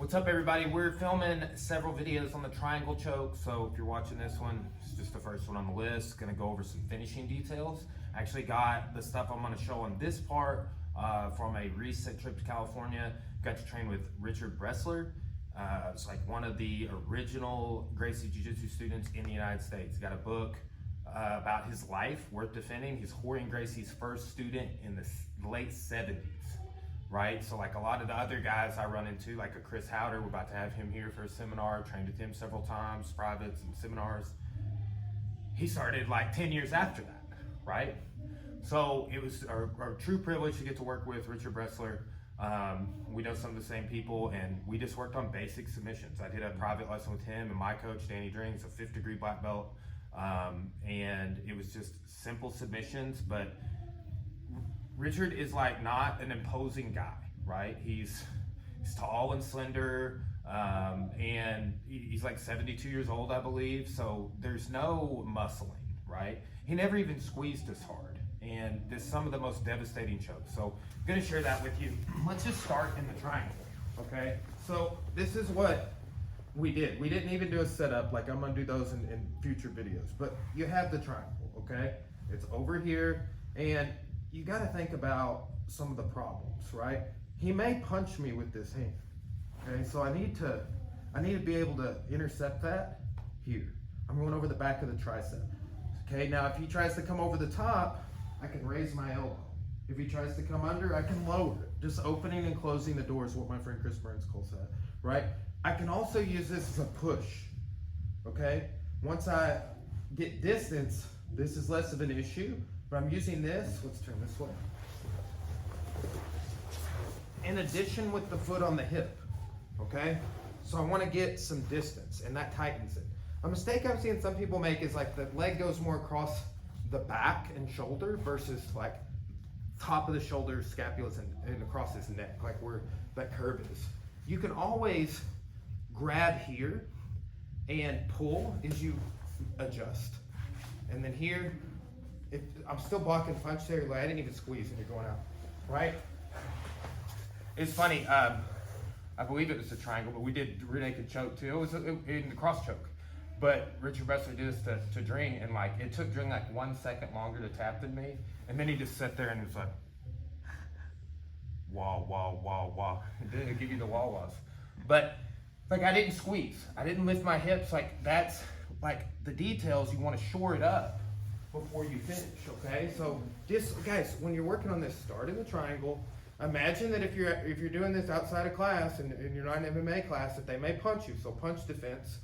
What's up, everybody? We're filming several videos on the triangle choke, so if you're watching this one, it's just the first one on the list. Gonna go over some finishing details. I actually got the stuff I'm gonna show on this part from a recent trip to California. Got to train with Richard Bressler. It's like one of the original Gracie Jiu-Jitsu students in the United States. Got a book about his life worth defending. He's Rorion Gracie's first student in the late 70s. Right? So like a lot of the other guys I run into, like a Chris Howder, we're about to have him here for a seminar, trained with him several times, privates and seminars. He started like 10 years after that, right? So it was our true privilege to get to work with Richard Bressler. We know some of the same people, and we just worked on basic submissions. I did a private lesson with him and my coach, Danny Drings, a 5th degree black belt. And it was just simple submissions, but Richard is like not an imposing guy, right? He's tall and slender, and he's like 72 years old, I believe. So there's no muscling, right? He never even squeezed us hard, and there's some of the most devastating chokes. So I'm gonna share that with you. Let's just start in the triangle, okay? So this is what we did. We didn't even do a setup. Like I'm gonna do those in future videos, but you have the triangle, okay? It's over here, and you got to think about some of the problems, right? He may punch me with this hand, okay? So I need to be able to intercept that here. I'm going over the back of the tricep, okay? Now, if he tries to come over the top, I can raise my elbow. If he tries to come under, I can lower it. Just opening and closing the door is what my friend Chris Burns calls that, right? I can also use this as a push, okay? Once I get distance, this is less of an issue. But I'm using this, let's turn this way. In addition with the foot on the hip, okay? So I wanna get some distance, and that tightens it. A mistake I'm seeing some people make is like the leg goes more across the back and shoulder versus like top of the shoulder, scapulas, and across his neck, like where that curve is. You can always grab here and pull as you adjust. And then here, if I'm still blocking punch there, like I didn't even squeeze and you're going out, right? It's funny, I believe it was a triangle, but we did rear naked choke too. It was in the cross choke. But Richard Bressler did this to Dring, and like it took Dring like 1 second longer to tap than me. And then he just sat there and was like, wah, wah, wah, wah. It didn't give you the wah wahs. But like I didn't squeeze. I didn't lift my hips. Like that's like the details, you want to shore it up before you finish, okay? So just, guys, when you're working on this, start in the triangle. Imagine that if you're doing this outside of class and you're not in MMA class, that they may punch you. So punch defense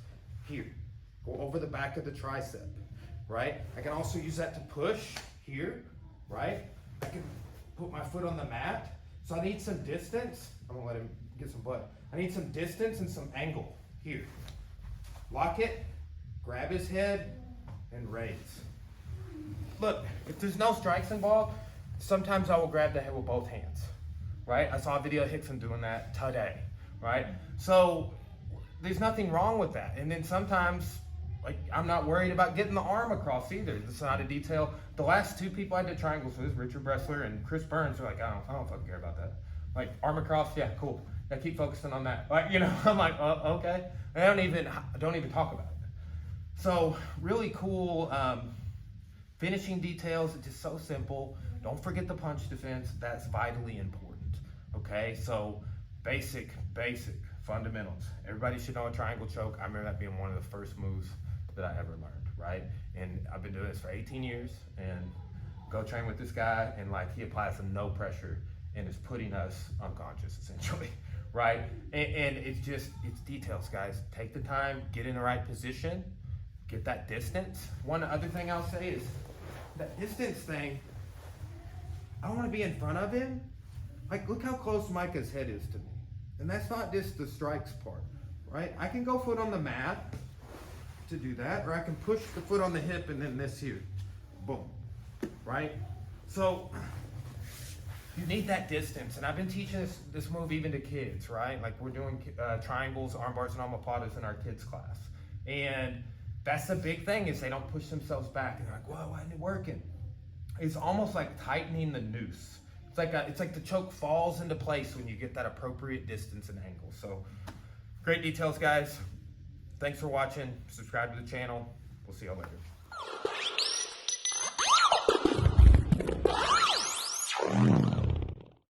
here. Go over the back of the tricep, right? I can also use that to push here, right? I can put my foot on the mat. So I need some distance. I'm gonna let him get some blood. I need some distance and some angle here. Lock it, grab his head, and raise. Look, if there's no strikes involved, sometimes I will grab the head with both hands, right? I saw a video of Hickson doing that today, right? So there's nothing wrong with that. And then sometimes, like, I'm not worried about getting the arm across either. It's not a detail. The last 2 people I did triangles with, Richard Bressler and Chris Burns, are like, I don't fucking care about that. Like, arm across, yeah, cool. Yeah, keep focusing on that. Like, you know, I'm like, okay. And I don't even talk about it. So really cool. Finishing details, it's just so simple. Don't forget the punch defense. That's vitally important, okay? So basic fundamentals. Everybody should know a triangle choke. I remember that being one of the first moves that I ever learned, right? And I've been doing this for 18 years, and go train with this guy, and like he applies some no pressure and is putting us unconscious essentially, right? And it's details, guys. Take the time, get in the right position, get that distance. One other thing I'll say is, that distance thing, I don't want to be in front of him. Like, look how close Micah's head is to me. And that's not just the strikes part, right? I can go foot on the mat to do that, or I can push the foot on the hip and then this here. Boom, right? So you need that distance. And I've been teaching this move even to kids, right? Like we're doing triangles, arm bars, and omoplatas in our kids class. And that's the big thing, is they don't push themselves back. And they're like, whoa, why isn't it working? It's almost like tightening the noose. It's like the choke falls into place when you get that appropriate distance and angle. So Great details, guys. Thanks for watching. Subscribe to the channel. We'll see y'all later.